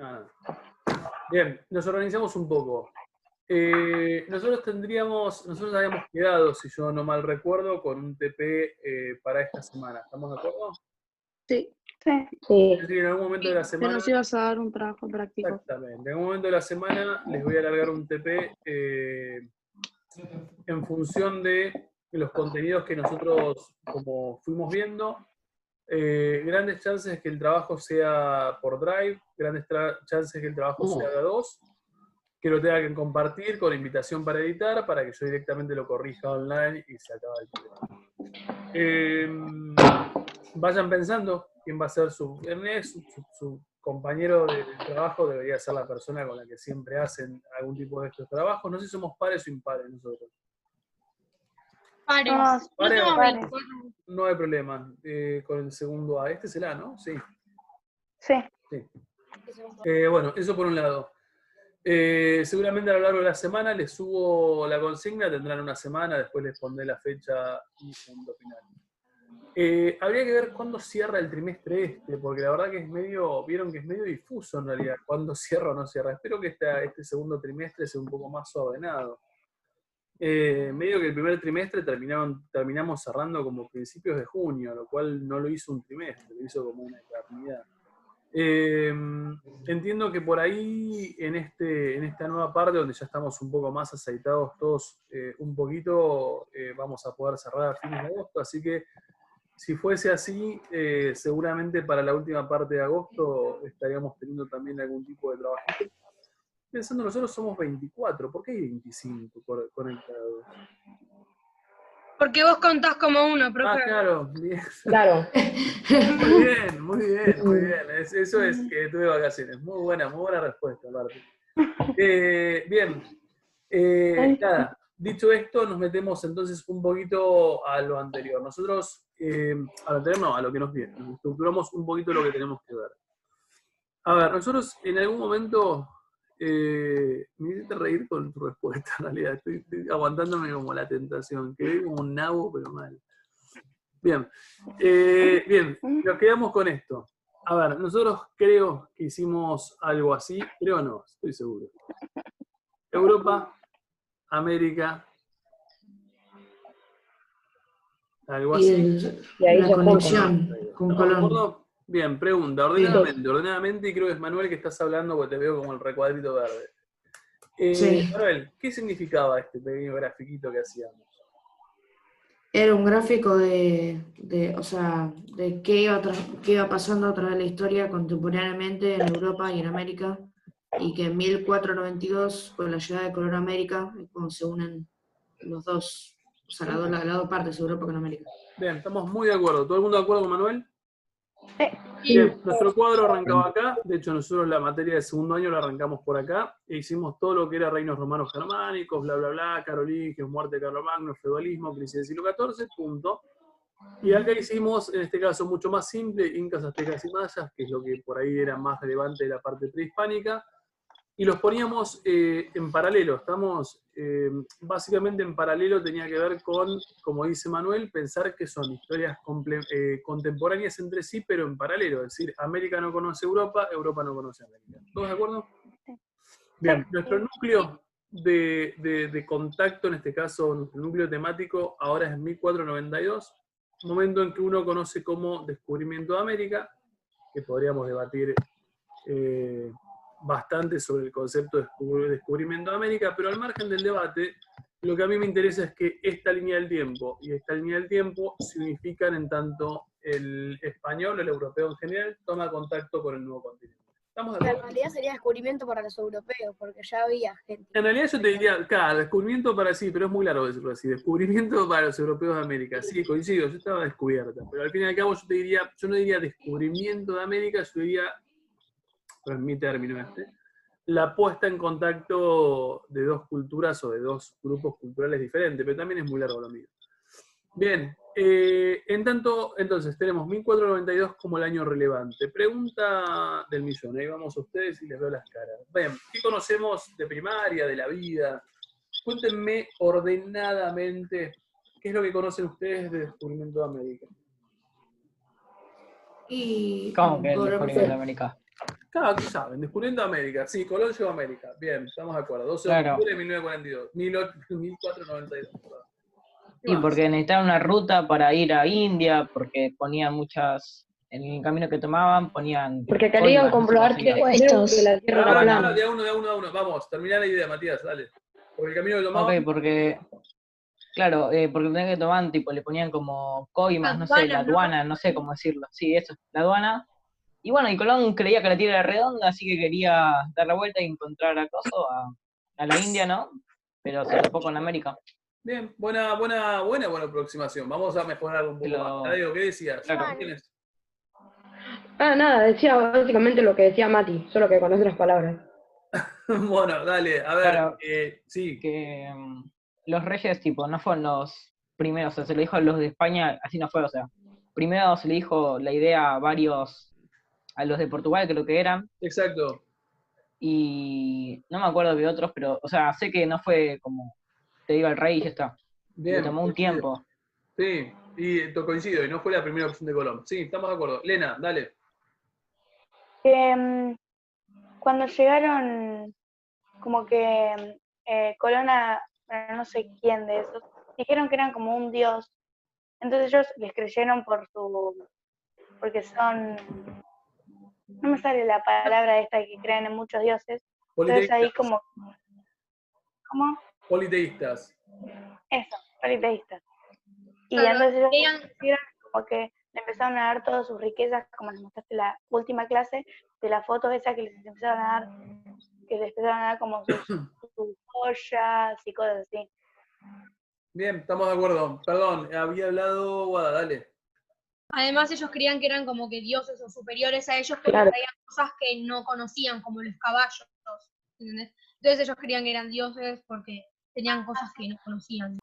Ah, no. Bien, nos organizamos un poco. Nosotros habíamos quedado, si yo no mal recuerdo, con un TP para esta semana. ¿Estamos de acuerdo? Sí. Es decir, en algún momento de la Que semana. nos ibas a dar un trabajo práctico. Exactamente. En algún momento de la semana les voy a alargar un TP en función de los contenidos que nosotros, como fuimos viendo. Grandes chances que el trabajo sea por Drive, grandes chances que el trabajo sea de a dos, que lo tenga que compartir con invitación para editar, para que yo directamente lo corrija online y se acaba el problema. Vayan pensando quién va a ser su compañero de trabajo, debería ser la persona con la que siempre hacen algún tipo de estos trabajos. No sé si somos pares o impares nosotros. Pares. Pares, No somos 24. no hay problema. Con el segundo A. Este es el A, ¿no? Sí. Sí. Bueno, eso por un lado. Seguramente a lo largo de la semana les subo la consigna, tendrán una semana, después les pondré la fecha y punto final. Habría que ver cuándo cierra el trimestre este, porque la verdad que vieron que es medio difuso en realidad, cuándo cierra o no cierra. Espero que este segundo trimestre sea un poco más ordenado. Medio que el primer trimestre terminamos cerrando como principios de junio, lo cual no lo hizo un trimestre, lo hizo como una eternidad. Entiendo que por ahí, en esta nueva parte, donde ya estamos un poco más aceitados todos un poquito, vamos a poder cerrar a fines de agosto, así que si fuese así, seguramente para la última parte de agosto estaríamos teniendo también algún tipo de trabajo. Pensando, nosotros somos 24, ¿por qué hay 25 conectados? Porque vos contás como uno, profe. Ah, claro, bien. Claro. Muy bien, muy bien, muy bien. Eso es que tuve vacaciones. Muy buena respuesta, Marti. Bien. Nada, dicho esto, nos metemos entonces un poquito a lo anterior. Nosotros, a lo anterior no, a lo que nos viene. Nos estructuramos un poquito lo que tenemos que ver. A ver, nosotros en algún momento, me hiciste reír con tu respuesta, en realidad. Estoy aguantándome como la tentación. Quedé como un nabo, pero mal. Bien, bien, nos quedamos con esto. A ver, nosotros creo que hicimos algo así, creo no, estoy seguro. Europa, América, algo así. Y ahí la se conexión con ¿Estamos de Colón. acuerdo? Bien, pregunta, ordenadamente, y creo que es Manuel que estás hablando porque te veo como el recuadrito verde. Sí. Manuel, ¿qué significaba este pequeño grafiquito que hacíamos? Era un gráfico o sea, de qué iba pasando a través de la historia contemporáneamente en Europa y en América, y que en 1492, con la llegada de Colón a América, es cuando se unen los dos, o sea, las dos partes, Europa con América. Bien, estamos muy de acuerdo. ¿Todo el mundo de acuerdo con Manuel? Sí. Bien, nuestro cuadro arrancaba acá. De hecho, nosotros la materia de segundo año la arrancamos por acá. E hicimos todo lo que era reinos romanos germánicos, bla, bla, bla, carolingios, muerte de Carlomagno, feudalismo, crisis del siglo XIV, punto. Y acá hicimos, en este caso, mucho más simple, incas, aztecas y mayas, que es lo que por ahí era más relevante de la parte prehispánica. Y los poníamos en paralelo. Estamos, básicamente en paralelo tenía que ver con, como dice Manuel, pensar que son historias contemporáneas entre sí, pero en paralelo. Es decir, América no conoce Europa, Europa no conoce América. ¿Todos de acuerdo? Bien, nuestro núcleo de contacto, en este caso, nuestro núcleo temático, ahora es 1492, momento en que uno conoce como descubrimiento de América, que podríamos debatir bastante sobre el concepto de descubrimiento de América, pero al margen del debate, lo que a mí me interesa es que esta línea del tiempo y esta línea del tiempo se unifican en tanto el español, el europeo en general, toma contacto con el nuevo continente. ¿Estamos de Pero en acuerdo? realidad sería descubrimiento para los europeos, porque ya había gente. En realidad yo te diría, claro, descubrimiento para sí, pero es muy largo decirlo así, descubrimiento para los europeos de América. Sí, coincido, yo estaba descubierta, pero al fin y al cabo yo no diría descubrimiento de América, yo diría, pero es mi término la puesta en contacto de dos culturas o de dos grupos culturales diferentes, pero también es muy largo lo mío. Bien, en tanto, entonces tenemos 1492 como el año relevante. Pregunta del millón, ahí vamos a ustedes y les veo las caras. Bien, ¿qué conocemos de primaria, de la vida? Cuéntenme ordenadamente qué es lo que conocen ustedes de descubrimiento de América. Y ¿Cómo que el descubrimiento de América? Claro, ¿qué saben? Descubriendo América. Sí, Colón llegó a América. Bien, estamos de acuerdo. 12 de Claro. octubre de 1942. 1492. Perdón. ¿Qué Y más? porque necesitaban una ruta para ir a India, porque ponían muchas, en el camino que tomaban ponían Porque querían coimas, no sé cómo comprobar se que, llama. creo que la Tierra era Ah, plana. de a uno, de a uno, de a uno. Vamos, terminá la idea, Matías, dale. Porque el camino que Ok, tomaban. porque, claro, porque tenían que tomar, tipo, le ponían como coimas, no sé, Aduana, la ¿no? aduana, no sé cómo decirlo. Sí, eso, la aduana. Y bueno, y Colón creía que la Tierra era redonda, así que quería dar la vuelta y encontrar a Coso, a la India, ¿no? Pero se topó con América. Bien, buena aproximación. Vamos a mejorar un poco más. Diego, ¿qué decías? Claro. ¿Tienes? Ah, nada, decía básicamente lo que decía Mati, solo que con otras palabras. Bueno, dale, a ver. Claro. Sí. Que los reyes, tipo, no fueron los primeros, o sea, se lo dijo a los de España, así no fue, o sea, primero se le dijo la idea a varios, a los de Portugal creo que eran, Exacto. y no me acuerdo de otros, pero, o sea, sé que no fue como, te digo el rey y ya está, le Bien. tomó un coincido. tiempo. Sí, y coincido, y no fue la primera opción de Colón. Sí, estamos de acuerdo. Lena, dale. Cuando llegaron, como que Colón no sé quién de esos, dijeron que eran como un dios. Entonces ellos les creyeron porque son, no me sale la palabra esta que creen en muchos dioses. Entonces Politeístas. ahí como, ¿cómo? Politeístas. Eso, politeístas. Y Claro, entonces ellos creían- hicieron como que le empezaron a dar todas sus riquezas, como les mostraste la última clase, de la foto esa que les empezaron a dar, que les empezaron a dar como sus joyas y cosas así. Bien, estamos de acuerdo. Perdón, había hablado Guada, dale. Además, ellos creían que eran como que dioses o superiores a ellos porque Claro. traían cosas que no conocían, como los caballos, ¿entendés? Entonces ellos creían que eran dioses porque tenían cosas que no conocían.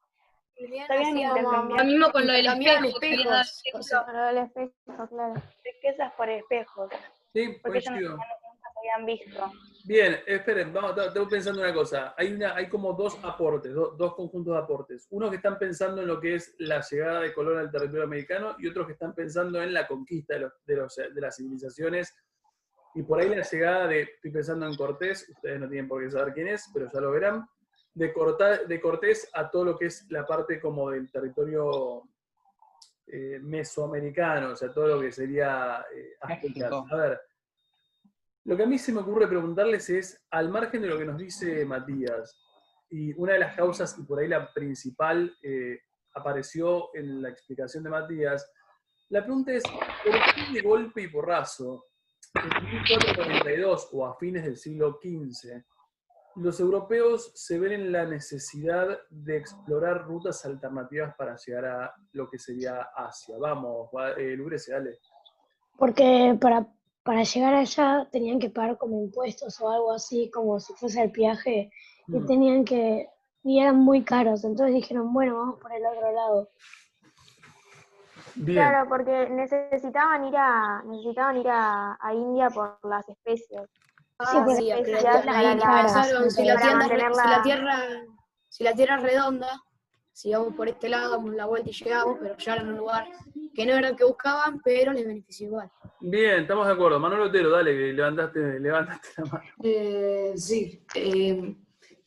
Sabían intercambiar Lo mismo con lo del Intercambiaban espejo, que había dado espejos. el O ejemplo. sea, para el espejo, claro. Riquezas por espejos, Sí, porque ellos coincido. nunca se habían visto. Bien, esperen, estoy pensando una cosa. Hay como dos aportes, dos conjuntos de aportes. Unos que están pensando en lo que es la llegada de Colón al territorio americano y otros que están pensando en la conquista de las civilizaciones. Y por ahí la llegada estoy pensando en Cortés, ustedes no tienen por qué saber quién es, pero ya lo verán, de Cortés a todo lo que es la parte como del territorio mesoamericano, o sea, todo lo que sería aztecas. México. A ver, lo que a mí se me ocurre preguntarles es, al margen de lo que nos dice Matías, y una de las causas, y por ahí la principal, apareció en la explicación de Matías, la pregunta es, ¿por qué de golpe y porrazo, en 1492 o a fines del siglo XV, los europeos se ven en la necesidad de explorar rutas alternativas para llegar a lo que sería Asia? Vamos, Lucrecia, dale. Porque para llegar allá tenían que pagar como impuestos o algo así, como si fuese el viaje, y eran muy caros. Entonces dijeron, bueno, vamos por el otro lado. Bien. Claro, porque necesitaban ir a India por las especies. Sí, porque sí, las pero islas ahí muy caras, pensaron, si la entonces- Tierra es redonda, si vamos por este lado, damos la vuelta y llegamos, pero llegaron a un lugar que no era el que buscaban, pero les benefició igual. Bien, estamos de acuerdo. Manuel Otero, dale, que levantaste la mano. Sí,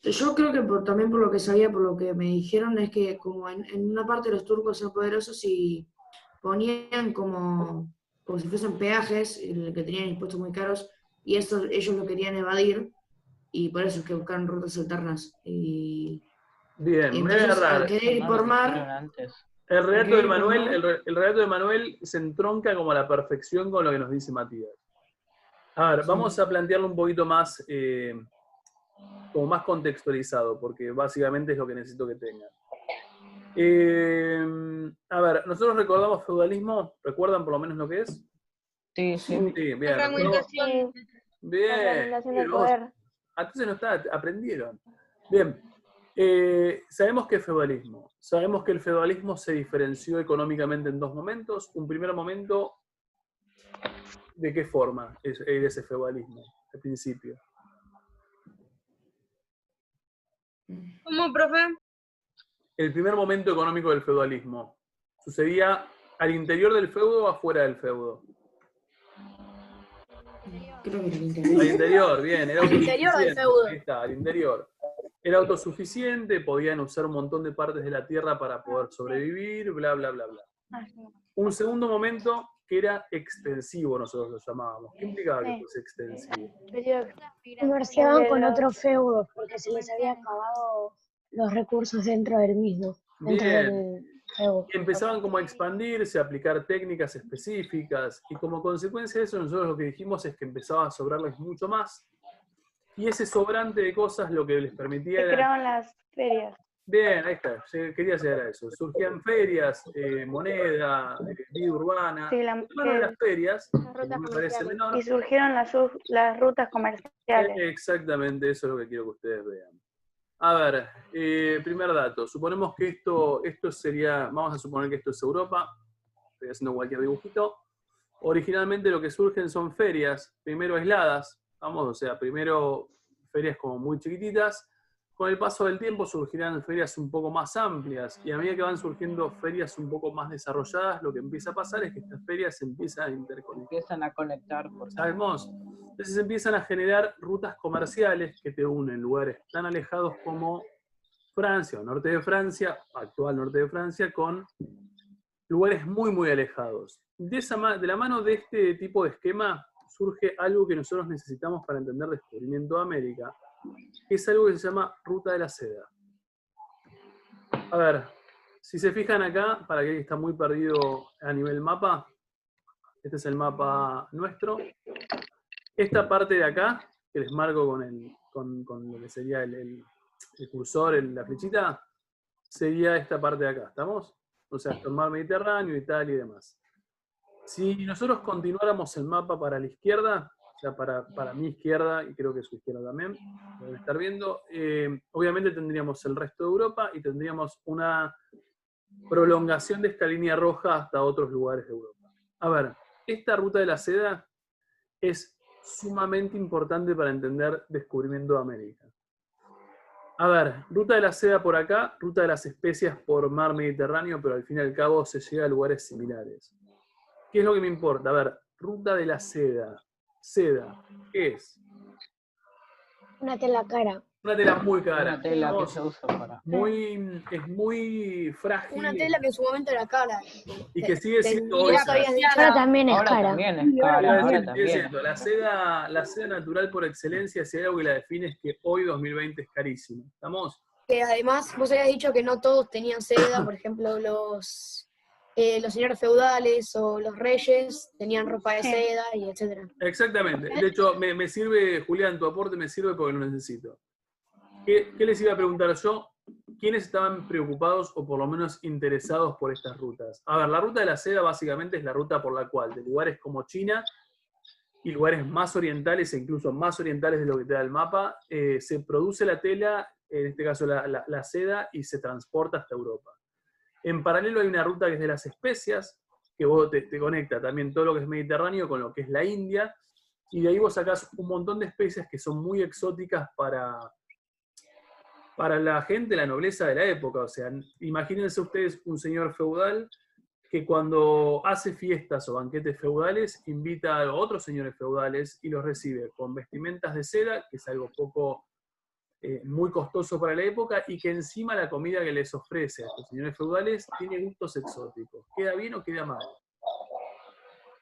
yo creo que también por lo que sabía, por lo que me dijeron, es que como en una parte los turcos son poderosos y ponían como si fuesen peajes, que tenían impuestos muy caros, y eso ellos lo querían evadir, y por eso es que buscaron rutas alternas. Y Bien, me voy a entonces, al agarrar. querer ir No, por lo que hicieron mar, antes. El relato Ok, de Manuel, por el relato de Manuel se entronca como a la perfección con lo que nos dice Matías. A ver, Sí. vamos a plantearlo un poquito más, como más contextualizado, porque básicamente es lo que necesito que tengan. A ver, nosotros recordamos feudalismo, ¿recuerdan por lo menos lo que es? Sí, sí. Sí, La bien. fragmentación. Bien. La fragmentación del Bien, vos- poder. Entonces no está, aprendieron. Bien. Sabemos que es feudalismo. Sabemos que el feudalismo se diferenció económicamente en dos momentos. Un primer momento, ¿de qué forma es ese feudalismo, al principio? ¿Cómo, profe? El primer momento económico del feudalismo. ¿Sucedía al interior del feudo o afuera del feudo? Creo que era el Al interior. interior, bien. Era Al interior del autosuficiente. feudo. Ahí está, al interior. Era autosuficiente, podían usar un montón de partes de la tierra para poder sobrevivir, bla, bla, bla, bla. Ah, sí. Un segundo momento que era extensivo, nosotros lo llamábamos. ¿Qué implicaba que Sí. fuese extensivo? Comerciaban con Alrededor. otros feudos porque se les había acabado los recursos dentro del mismo, dentro Bien. del feudo. Y empezaban como a expandirse, a aplicar técnicas específicas, y como consecuencia de eso nosotros lo que dijimos es que empezaba a sobrarles mucho más, y ese sobrante de cosas lo que les permitía Se era... creaban las ferias. Bien, ahí está, quería llegar a eso. Surgían ferias, moneda, vida urbana. Sí, La mano de las ferias, Las que rutas no me parece comerciales. menor, y surgieron las rutas comerciales. exactamente eso es lo que quiero que ustedes vean. A ver, primer dato. Suponemos que esto sería, vamos a suponer que esto es Europa. Estoy haciendo cualquier dibujito. Originalmente lo que surgen son ferias, primero aisladas, vamos, o sea, primero ferias como muy chiquititas. Con el paso del tiempo surgirán ferias un poco más amplias, y a medida que van surgiendo ferias un poco más desarrolladas, lo que empieza a pasar es que estas ferias se empiezan a interconectar. Empiezan a conectar por ¿Sabemos? Entonces empiezan a generar rutas comerciales que te unen lugares tan alejados como Francia o norte de Francia, actual norte de Francia, con lugares muy, muy alejados. De la mano de este tipo de esquema surge algo que nosotros necesitamos para entender descubrimiento de América, que es algo que se llama Ruta de la Seda. A ver, si se fijan acá, para aquel que está muy perdido a nivel mapa, este es el mapa nuestro. Esta parte de acá, que les marco con lo que sería el cursor, la flechita, sería esta parte de acá, ¿estamos? O sea, el mar Mediterráneo, Italia y demás. Si nosotros continuáramos el mapa para la izquierda, o sea, para mi izquierda, y creo que su izquierda también, lo deben estar viendo, obviamente tendríamos el resto de Europa y tendríamos una prolongación de esta línea roja hasta otros lugares de Europa. A ver, esta ruta de la seda es sumamente importante para entender descubrimiento de América. A ver, ruta de la seda por acá, ruta de las especias por mar Mediterráneo, pero al fin y al cabo se llega a lugares similares. ¿Qué es lo que me importa? A ver, ruta de la seda. Seda, ¿qué es? Una tela cara. Una tela muy cara. una tela que Vamos, se usa para. es muy frágil. Una tela que en su momento era cara. Y que sigue siendo hoy. Mirá que habías dicho. Ahora también es Ahora cara. también es Iba a cara, decir, ahora sigue también. siendo. La seda natural por excelencia, si hay algo que la define es que hoy 2020 es carísimo. ¿Estamos? Que además vos habías dicho que no todos tenían seda, por ejemplo, los señores feudales o los reyes tenían ropa de seda y etcétera. Exactamente. De hecho, me sirve, Julián, tu aporte me sirve porque lo necesito. ¿Qué les iba a preguntar yo? ¿Quiénes estaban preocupados o por lo menos interesados por estas rutas? A ver, la ruta de la seda básicamente es la ruta por la cual de lugares como China y lugares más orientales e incluso más orientales de lo que te da el mapa, se produce la tela, en este caso la seda, y se transporta hasta Europa. En paralelo hay una ruta que es de las especias, que vos te conecta también todo lo que es Mediterráneo con lo que es la India, y de ahí vos sacás un montón de especias que son muy exóticas para la gente, la nobleza de la época. O sea, imagínense ustedes un señor feudal que cuando hace fiestas o banquetes feudales, invita a otros señores feudales y los recibe con vestimentas de seda, que es algo muy costoso para la época, y que encima la comida que les ofrece a estos señores feudales tiene gustos exóticos. ¿Queda bien o queda mal?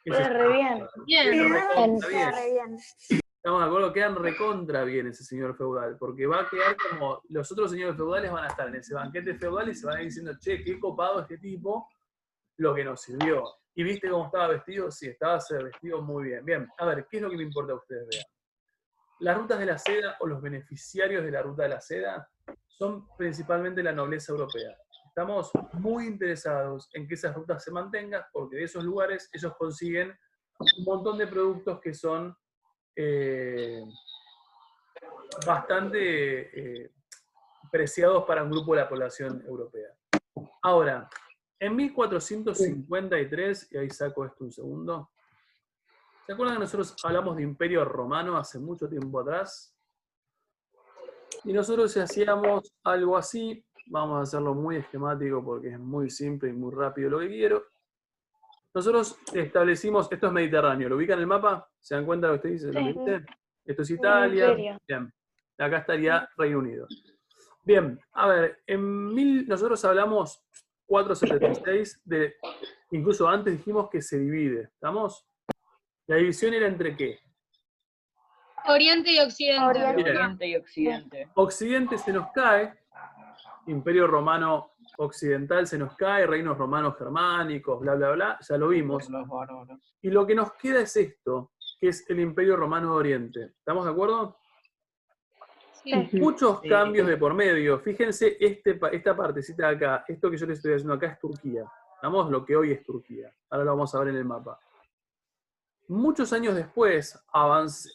Queda re bien. Bien. Queda re bien. Estamos de acuerdo, quedan recontra bien ese señor feudal, porque va a quedar como los otros señores feudales van a estar en ese banquete feudal y se van a ir diciendo, che, qué copado este tipo, lo que nos sirvió. ¿Y viste cómo estaba vestido? Sí, estaba vestido muy bien. Bien, a ver, ¿qué es lo que me importa a ustedes vean? Las rutas de la seda o los beneficiarios de la ruta de la seda son principalmente la nobleza europea. Estamos muy interesados en que esas rutas se mantengan, porque de esos lugares ellos consiguen un montón de productos que son bastante preciados para un grupo de la población europea. Ahora, en 1453, y ahí saco esto un segundo, ¿se acuerdan que nosotros hablamos de Imperio Romano hace mucho tiempo atrás? Y nosotros hacíamos algo así, vamos a hacerlo muy esquemático porque es muy simple y muy rápido lo que quiero. nosotros establecimos, esto es Mediterráneo, ¿lo ubican en el mapa? ¿Se dan cuenta de lo que usted dice? ¿Lo que dice? Esto es Italia. Imperio. Bien. Acá estaría Reino Unido. Bien, a ver, nosotros hablamos 476 de, incluso antes dijimos que se divide, ¿estamos? La división era entre ¿qué? Oriente y Occidente. Oriente. Bien. Oriente y Occidente. Occidente se nos cae, Imperio Romano Occidental se nos cae, reinos romanos germánicos, bla, bla, bla, ya lo vimos. Los bárbaros. Y lo que nos queda es esto, que es el Imperio Romano de Oriente. ¿Estamos de acuerdo? Sí. Muchos Sí. cambios de por medio. Fíjense esta partecita de acá, esto que yo les estoy haciendo acá es Turquía. ¿Estamos? Lo que hoy es Turquía. Ahora lo vamos a ver en el mapa. Muchos años después,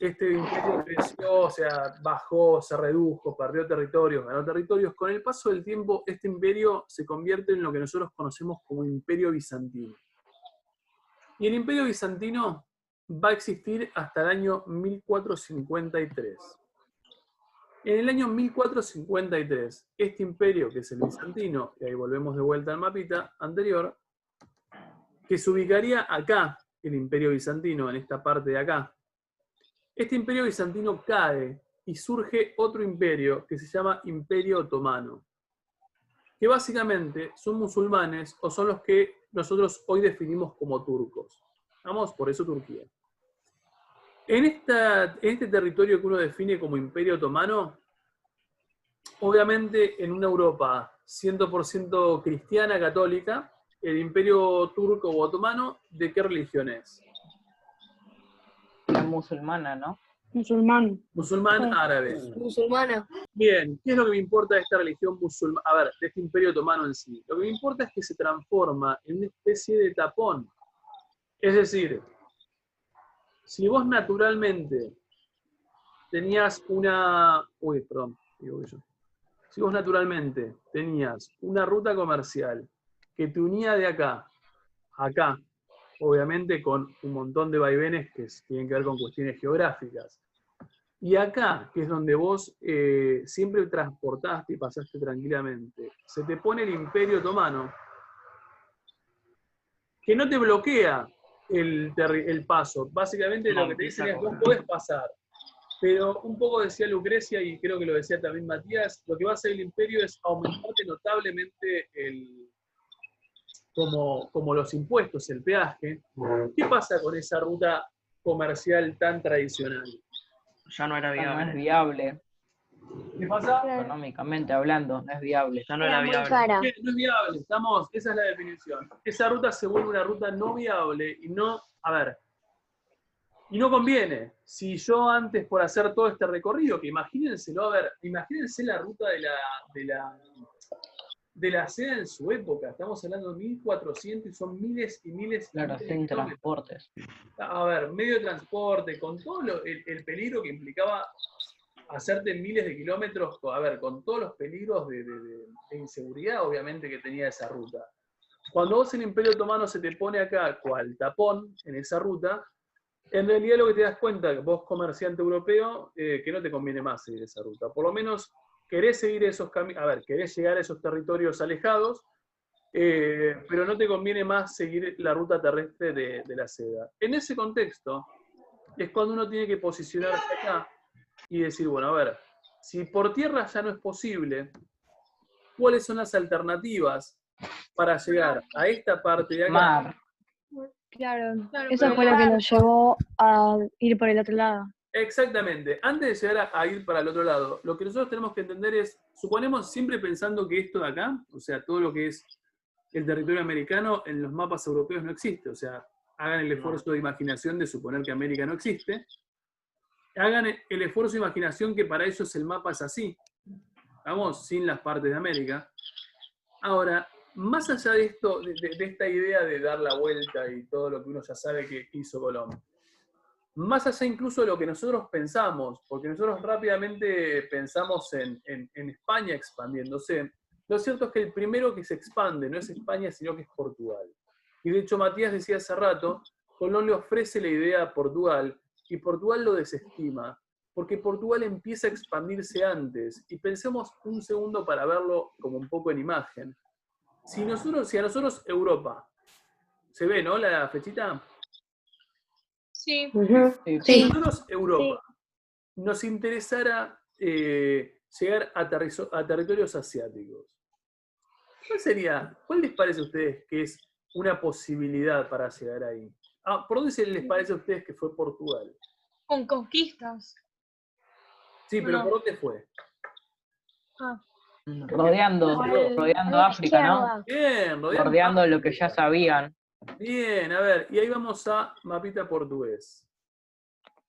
este imperio creció, o sea, bajó, se redujo, perdió territorios, ganó territorios. Con el paso del tiempo, este imperio se convierte en lo que nosotros conocemos como Imperio Bizantino. Y el Imperio Bizantino va a existir hasta el año 1453. En el año 1453, este imperio, que es el bizantino, y ahí volvemos de vuelta al mapita anterior, que se ubicaría acá, el imperio bizantino, en esta parte de acá. Este imperio bizantino cae y surge otro imperio que se llama Imperio Otomano, que básicamente son musulmanes o son los que nosotros hoy definimos como turcos. Vamos, por eso Turquía. En este territorio que uno define como Imperio Otomano, obviamente en una Europa 100% cristiana, católica, el Imperio Turco o Otomano, ¿de qué religión es? La musulmana, ¿no? Musulmán. Musulmán Sí. árabe. Musulmana. Bien, ¿qué es lo que me importa de esta religión musulmana? A ver, de este Imperio Otomano en sí. Lo que me importa es que se transforma en una especie de tapón. Es decir, si vos naturalmente tenías una... Uy, perdón, digo yo. Si vos naturalmente tenías una ruta comercial que te unía de acá a acá, obviamente con un montón de vaivenes que tienen que ver con cuestiones geográficas, y acá, que es donde vos siempre transportaste y pasaste tranquilamente, se te pone el Imperio Otomano, que no te bloquea el paso. Básicamente lo que te dicen es, vos podés pasar. Pero un poco decía Lucrecia, y creo que lo decía también Matías, lo que va a hacer el imperio es aumentarte notablemente como los impuestos, el peaje. ¿Qué pasa con esa ruta comercial tan tradicional? Ya no era No es viable. viable. ¿Qué pasa? Económicamente hablando, no es viable. Ya no Era era muy viable. cara. No es viable, esa es la definición. Esa ruta se vuelve una ruta no viable y no, y no conviene. Si yo antes por hacer todo este recorrido, que imagínenselo, imagínense la ruta de la seda en su época, estamos hablando de 1400 y son miles y miles y Claro, miles de sin kilómetros. transportes. Medio de transporte, con todo el peligro que implicaba hacerte miles de kilómetros, con todos los peligros de inseguridad, obviamente, que tenía esa ruta. Cuando vos en el Imperio Otomano se te pone acá cual tapón en esa ruta, en realidad lo que te das cuenta, vos comerciante europeo, que no te conviene más seguir esa ruta. Por lo menos querés seguir esos caminos, querés llegar a esos territorios alejados, pero no te conviene más seguir la ruta terrestre de la seda. En ese contexto, es cuando uno tiene que posicionarse acá y decir, bueno, si por tierra ya no es posible, ¿cuáles son las alternativas para llegar a esta parte de acá? Mar. Claro, Claro, eso pero fue lo que nos llevó a ir por el otro lado. Exactamente. Antes de llegar a ir para el otro lado, lo que nosotros tenemos que entender es, suponemos siempre pensando que esto de acá, o sea, todo lo que es el territorio americano en los mapas europeos no existe. O sea, hagan el esfuerzo de imaginación de suponer que América no existe. Hagan el esfuerzo de imaginación que para ellos el mapa es así. Vamos, sin las partes de América. Ahora, más allá de esto, de esta idea de dar la vuelta y todo lo que uno ya sabe que hizo Colón, más allá incluso de lo que nosotros pensamos, porque nosotros rápidamente pensamos en España expandiéndose, lo cierto es que el primero que se expande no es España, sino que es Portugal. Y de hecho Matías decía hace rato, Colón le ofrece la idea a Portugal, y Portugal lo desestima, porque Portugal empieza a expandirse antes, y pensemos un segundo para verlo como un poco en imagen. Si a nosotros Europa ¿Se ve, no, la flechita? Sí. Ujú. Sí. Si nosotros, Europa, nos interesara llegar a territorios asiáticos, ¿cuál les parece a ustedes que es una posibilidad para llegar ahí? ¿Por dónde les parece a ustedes que fue Portugal? Con conquistas. Sí, pero No. ¿por dónde fue? Ah, Rodeando Por la África, ¿no? izquierda. Bien, Bordeando lo que ya sabían. Bien, a ver, y ahí vamos a mapita portugués.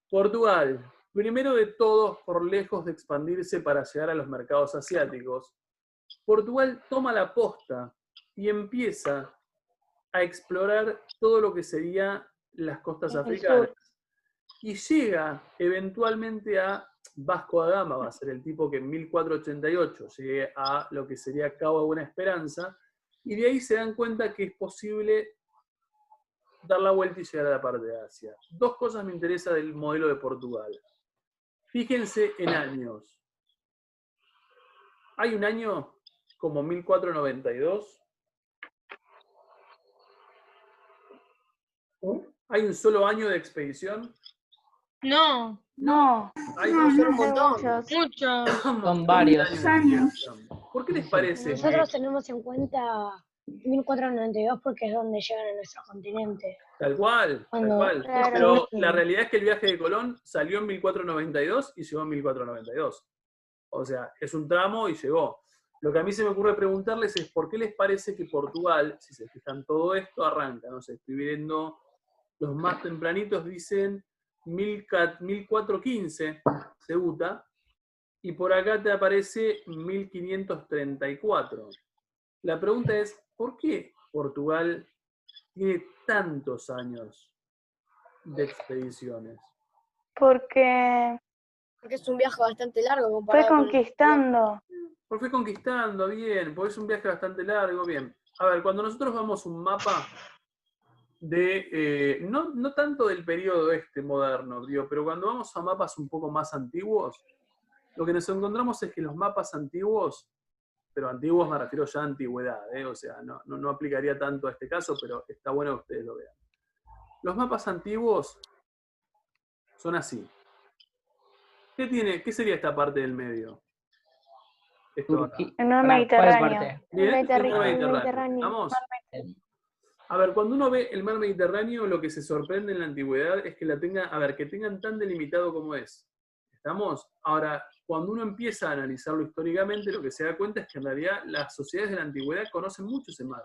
Portugal, primero de todos, por lejos de expandirse para llegar a los mercados asiáticos, Portugal toma la posta y empieza a explorar todo lo que sería las costas El africanas. sur. Y llega eventualmente a Vasco da Gama, va a ser el tipo que en 1488 llegue a lo que sería Cabo de Buena Esperanza, y de ahí se dan cuenta que es posible dar la vuelta y llegar a la parte de Asia. Dos cosas me interesan del modelo de Portugal. Fíjense en años. Hay un año como 1492. Hay un solo año de expedición. no, No, Hay No, dos son un montón. muchos. Son varios. años. ¿Por qué les parece? Nosotros tenemos en cuenta 1492 porque es donde llegan a nuestro continente. Tal cual, tal Cuando- cual. Claro. Pero la realidad es que el viaje de Colón salió en 1492 y llegó en 1492. O sea, es un tramo y llegó. Lo que a mí se me ocurre preguntarles es por qué les parece que Portugal, si se fijan todo esto, arranca, no sé, estoy viendo los más tempranitos dicen 1415, Ceuta, y por acá te aparece 1534. La pregunta es, ¿por qué Portugal tiene tantos años de expediciones? porque Porque es un viaje bastante largo fue comparado con el- conquistando. Porque fue conquistando, bien, porque es un viaje bastante largo, bien. A ver, cuando nosotros vamos a un mapa de, no tanto del periodo moderno, digo, pero cuando vamos a mapas un poco más antiguos, lo que nos encontramos es que los mapas antiguos, pero antiguos me refiero ya a antigüedad, o sea, no aplicaría tanto a este caso, pero está bueno que ustedes lo vean. Los mapas antiguos son así. ¿Qué sería esta parte del medio? Esto acá. Turquía. El mar ¿Cuál Mediterráneo. parte? Bien, esto es el mar Mediterráneo. Mediterráneo. ¿Estamos? A ver, cuando uno ve el mar Mediterráneo, lo que se sorprende en la antigüedad es que que tengan tan delimitado como es. ¿Estamos? Ahora, cuando uno empieza a analizarlo históricamente, lo que se da cuenta es que en realidad las sociedades de la antigüedad conocen mucho ese mar.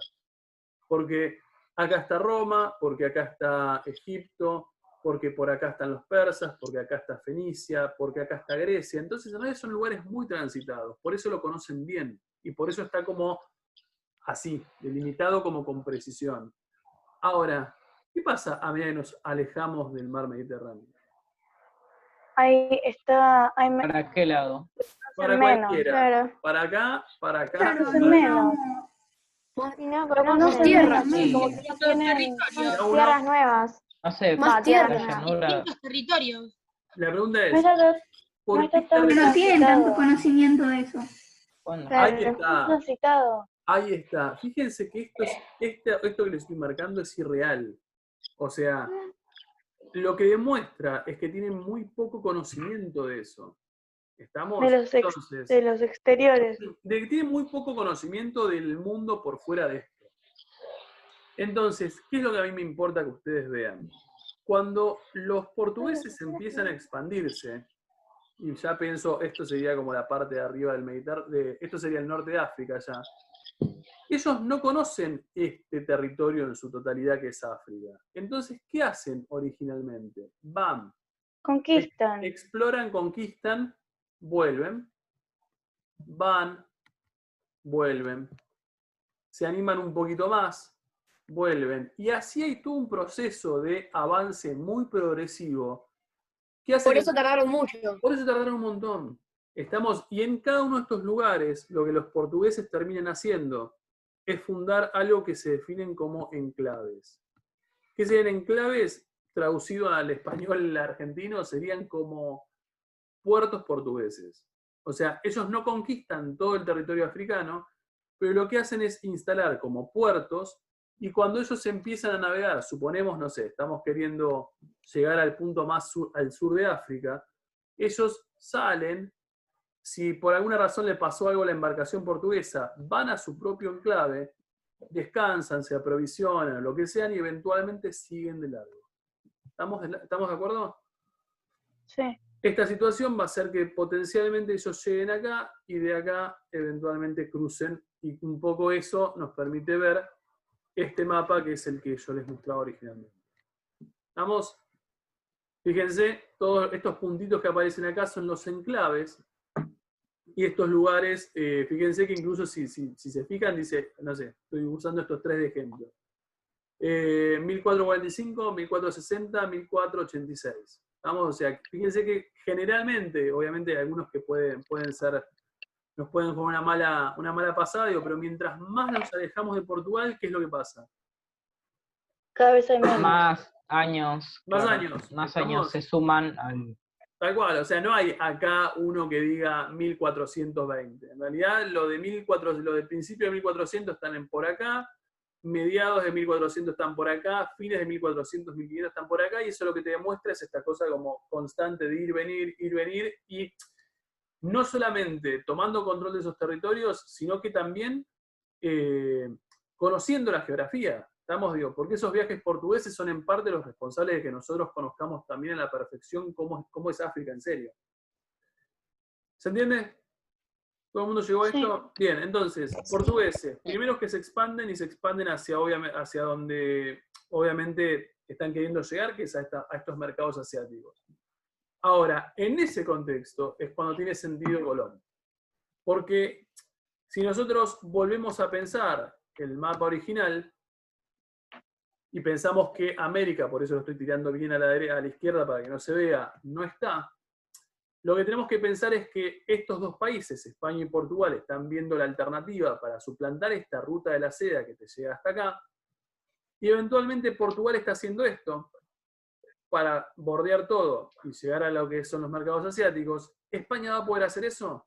Porque acá está Roma, porque acá está Egipto, porque por acá están los persas, porque acá está Fenicia, porque acá está Grecia. Entonces, en realidad son lugares muy transitados. Por eso lo conocen bien. Y por eso está como así, delimitado como con precisión. Ahora, ¿qué pasa a medida que nos alejamos del mar Mediterráneo? Ahí está, ¿Para qué lado? Para menos, cualquiera. claro. Para acá, para acá. Claro, Hacen menos. Pero con más tierras. Sí. Como que ya tienen territorios. Cada uno- tierras nuevas. No sé, Más Va, tierras tierra. la nuevas. llanura. Distintos territorios. La pregunta No es, está, no ¿por qué está tan No tienen tanto transitado. conocimiento de eso. ¿Cuándo? Claro, Ahí no está está. transitado. Ahí está. Fíjense que esto que les estoy marcando es irreal. O sea, lo que demuestra es que tienen muy poco conocimiento de eso. ¿Estamos? Entonces, De los exteriores. de que tienen muy poco conocimiento del mundo por fuera de esto. Entonces, ¿qué es lo que a mí me importa que ustedes vean? Cuando los portugueses empiezan a expandirse, y ya pienso, esto sería como la parte de arriba del Mediterráneo, esto sería el norte de África ya, ellos no conocen este territorio en su totalidad que es África. Entonces, ¿qué hacen originalmente? Van, Conquistan. exploran, conquistan, vuelven, van, vuelven, se animan un poquito más, vuelven. Y así hay todo un proceso de avance muy progresivo que hace Por que- eso tardaron mucho. por eso tardaron un montón. Y en cada uno de estos lugares, lo que los portugueses terminan haciendo es fundar algo que se definen como enclaves. ¿Qué serían enclaves? Traducido al español argentino, serían como puertos portugueses. O sea, ellos no conquistan todo el territorio africano, pero lo que hacen es instalar como puertos Y cuando ellos empiezan a navegar, suponemos, no sé, estamos queriendo llegar al punto más al sur de África, ellos salen, si por alguna razón le pasó algo a la embarcación portuguesa, van a su propio enclave, descansan, se aprovisionan, lo que sean, y eventualmente siguen de largo. ¿Estamos de acuerdo? Sí. Esta situación va a hacer que potencialmente ellos lleguen acá y de acá eventualmente crucen, y un poco eso nos permite ver este mapa que es el que yo les mostraba originalmente. ¿Estamos? Fíjense, todos estos puntitos que aparecen acá son los enclaves, y estos lugares, fíjense que incluso si se fijan, dice, no sé, estoy usando estos 3 de ejemplo. 1445, 1460, 1486. Vamos, o sea, fíjense que generalmente, obviamente hay algunos que pueden ser, nos pueden jugar una mala pasada, digo, pero mientras más nos alejamos de Portugal, ¿qué es lo que pasa? Cada vez hay menos. Más años. Más claro, años. Más ¿Estamos? años se suman al... Tal cual, o sea, no hay acá uno que diga 1420. En realidad, lo del principio de 1400 están por acá, mediados de 1400 están por acá, fines de 1400, 1500 están por acá, y eso lo que te demuestra es esta cosa como constante de ir, venir, y no solamente tomando control de esos territorios, sino que también conociendo la geografía. Digo, porque esos viajes portugueses son en parte los responsables de que nosotros conozcamos también a la perfección cómo es África en serio. ¿Se entiende? ¿Todo el mundo llegó a esto? Bien, entonces, portugueses, primeros que se expanden y se expanden hacia donde obviamente están queriendo llegar, que es a estos mercados asiáticos. Ahora, en ese contexto es cuando tiene sentido Colón. Porque si nosotros volvemos a pensar el mapa original, y pensamos que América, por eso lo estoy tirando bien a la izquierda para que no se vea, no está, lo que tenemos que pensar es que estos dos países, España y Portugal, están viendo la alternativa para suplantar esta ruta de la seda que te llega hasta acá, y eventualmente Portugal está haciendo esto para bordear todo y llegar a lo que son los mercados asiáticos. ¿España va a poder hacer eso?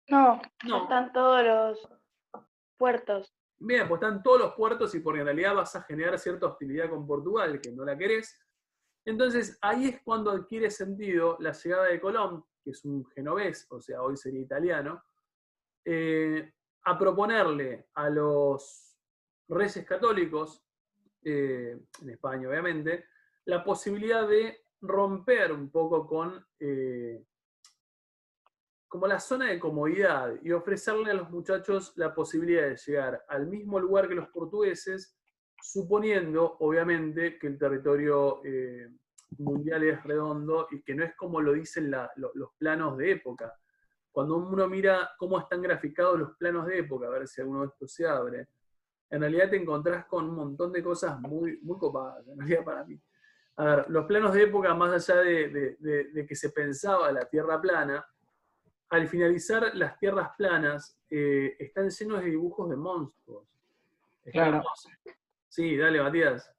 No, No. están todos los puertos. Bien, pues están todos los puertos, y porque en realidad vas a generar cierta hostilidad con Portugal, que no la querés. Entonces, ahí es cuando adquiere sentido la llegada de Colón, que es un genovés, o sea, hoy sería italiano, a proponerle a los reyes católicos, en España obviamente, la posibilidad de romper un poco con como la zona de comodidad, y ofrecerle a los muchachos la posibilidad de llegar al mismo lugar que los portugueses, suponiendo, obviamente, que el territorio mundial es redondo y que no es como lo dicen los planos de época. Cuando uno mira cómo están graficados los planos de época, a ver si alguno de estos se abre, en realidad te encontrás con un montón de cosas muy, muy copadas, en realidad para mí. A ver, los planos de época, más allá de que se pensaba la Tierra plana, al finalizar las tierras planas, están llenos de dibujos de monstruos. Claro. Sí, dale, Matías.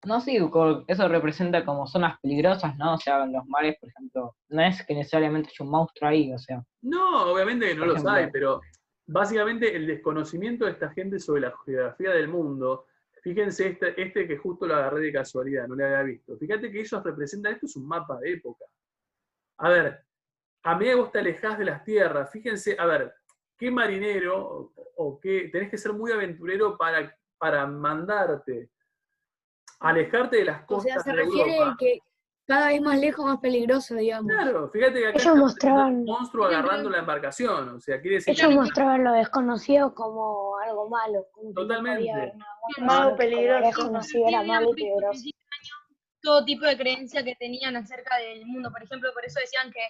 No, sí, eso representa como zonas peligrosas, ¿no? O sea, en los mares, por ejemplo, no es que necesariamente haya un monstruo ahí, o sea. No, obviamente que no Por los ejemplo. hay, pero básicamente el desconocimiento de esta gente sobre la geografía del mundo. Fíjense este que justo lo agarré de casualidad, no lo había visto. Fíjate que ellos representan, esto es un mapa de época. A ver, a medida que vos te alejás de las tierras, fíjense, a ver, qué marinero, o qué, tenés que ser muy aventurero para mandarte, alejarte de las O costas sea, se de refiere Europa. que cada vez más lejos, más peligroso, digamos. Claro, fíjate que acá Ellos está mostraban- un monstruo agarrando la embarcación, o sea, quiere decir Ellos que mostraban lo desconocido como algo malo, como que no Totalmente. podía haber nada bueno, Como algo sino que como era peligroso. desconocido era malo y peligroso. Todo tipo de creencia que tenían acerca del mundo. Por ejemplo, por eso decían que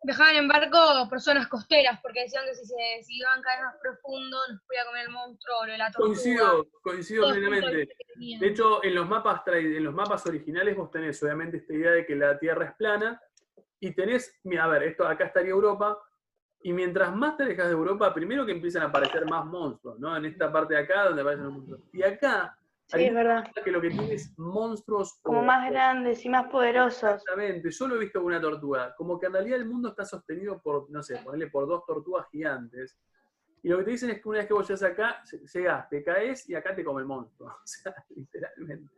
viajaban en barco por zonas costeras, porque decían que si iban cada vez más profundo, nos podía comer el monstruo o la tortuga. coincido Todos plenamente. puntos que tenían. De hecho, en los mapas originales vos tenés obviamente esta idea de que la Tierra es plana, y tenés, mira, a ver, esto acá estaría Europa, y mientras más te alejas de Europa, primero que empiezan a aparecer más monstruos, ¿no? En esta parte de acá donde aparecen los monstruos. Y acá Sí, es verdad. Que lo que tiene es monstruos. Como más grandes y más poderosos. Exactamente, yo lo he visto con una tortuga. Como que en realidad el mundo está sostenido por, no sé, ponerle por 2 tortugas gigantes. Y lo que te dicen es que una vez que vos llegas acá, llegás, te caes y acá te come el monstruo. O sea, literalmente.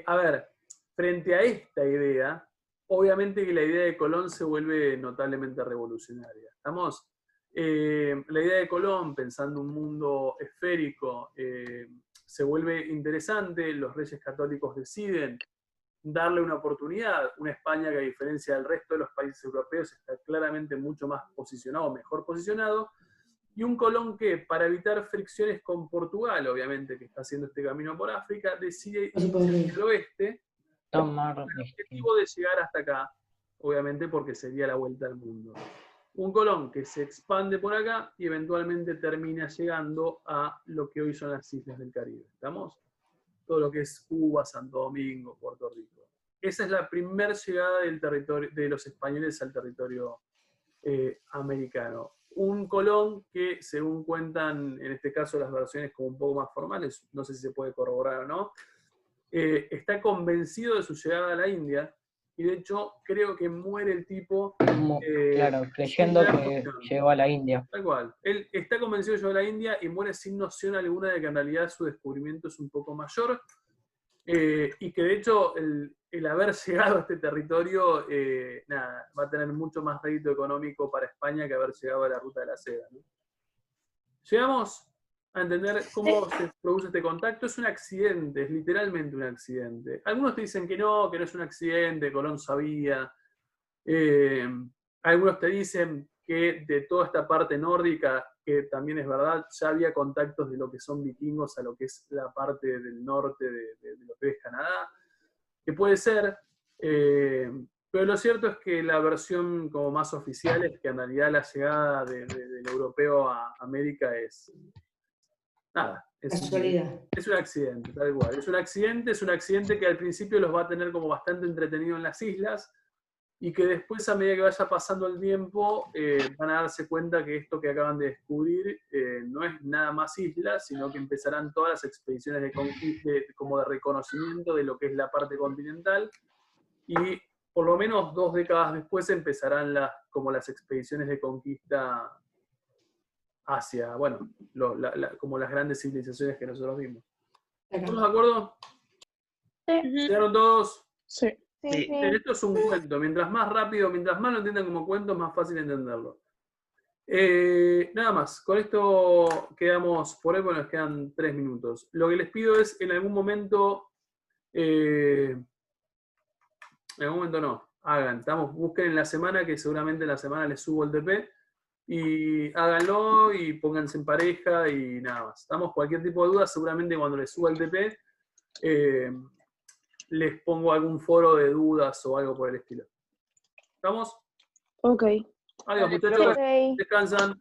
A ver, frente a esta idea, obviamente que la idea de Colón se vuelve notablemente revolucionaria. ¿Estamos? La idea de Colón, pensando un mundo esférico, se vuelve interesante. Los reyes católicos deciden darle una oportunidad. Una España que, a diferencia del resto de los países europeos, está claramente mucho más posicionado, mejor posicionado. Y un Colón que, para evitar fricciones con Portugal, obviamente, que está haciendo este camino por África, decide ir al oeste, con el objetivo de llegar hasta acá, obviamente porque sería la vuelta al mundo. Un Colón que se expande por acá y eventualmente termina llegando a lo que hoy son las islas del Caribe. ¿Estamos? Todo lo que es Cuba, Santo Domingo, Puerto Rico. Esa es la primera llegada del territorio, de los españoles al territorio americano. Un Colón que, según cuentan, en este caso las versiones como un poco más formales, no sé si se puede corroborar o no, está convencido de su llegada a la India, y de hecho creo que muere el tipo... claro, creyendo que llegó a la India. Tal cual. Él está convencido de llegar a la India y muere sin noción alguna de que en realidad su descubrimiento es un poco mayor, y que de hecho el haber llegado a este territorio va a tener mucho más rédito económico para España que haber llegado a la ruta de la seda, ¿no? Llegamos a entender cómo se produce este contacto. Es un accidente, es literalmente un accidente. Algunos te dicen que no es un accidente, Colón sabía. Algunos te dicen que de toda esta parte nórdica, que también es verdad, ya había contactos de lo que son vikingos a lo que es la parte del norte de lo que es Canadá, que puede ser, pero lo cierto es que la versión como más oficial es que en realidad la llegada del europeo a América es nada. Es un accidente, tal cual. Es un accidente que al principio los va a tener como bastante entretenido en las islas, y que después, a medida que vaya pasando el tiempo, van a darse cuenta que esto que acaban de descubrir no es nada más islas, sino que empezarán todas las expediciones de conquista, como de reconocimiento de lo que es la parte continental, y por lo menos 2 décadas después empezarán como las expediciones de conquista hacia, bueno, como las grandes civilizaciones que nosotros vimos. ¿Estamos de acuerdo? Sí. ¿Llegaron todos? Sí. Sí, sí. Esto es un cuento. Mientras más rápido, mientras más lo entiendan como cuento, es más fácil entenderlo. Nada más. Con esto quedamos por ahí, porque nos quedan 3 minutos. Lo que les pido es, en algún momento no, busquen en la semana, que seguramente en la semana les subo el TP, y háganlo y pónganse en pareja y nada más. Cualquier tipo de duda, seguramente cuando les suba el TP, les pongo algún foro de dudas o algo por el estilo. ¿Estamos? Ok. Adiós, muchachos. Ok. Descansan.